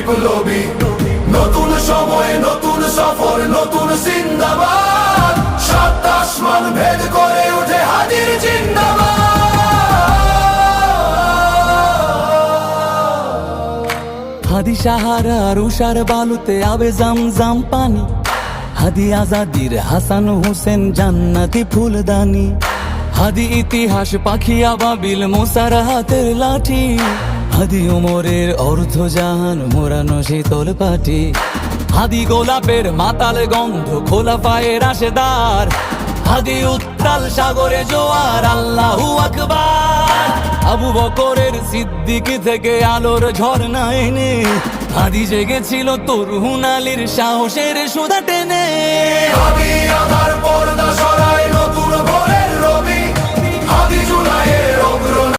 বিপ্লবী, নতুন সময় নতুন সফর নতুন জিন্দাবাদ, সাত আসমান ভেদ করে ওঠে হাদির জিন্দাবাদ। হাদি সাহারার উষার বালুতে আবে জামজাম পানি, হাদি আজাদির হাসান হোসেন জান্নাতি ফুলদানি, হাদি ইতিহাস পাখি আবাবিল মোসার হাতের লাঠি, হাদি ওমরের অর্ধ জাহান মোরানো শীতল পাটি, হাদি গোলাপের মাতাল গন্ধ খোলা পায়ের রাশেদার, হাদি উত্তাল সাগরে জোয়ার আল্লাহু আকবার, আবু বকরের সিদ্দিক থেকে আলোর ঝর্ণা এনে, হাদি জেগেছিল তরুণ আলীর সাহসের সুধা টেনে। হাদি আধার পর্দা সরায় নতুন ভোরে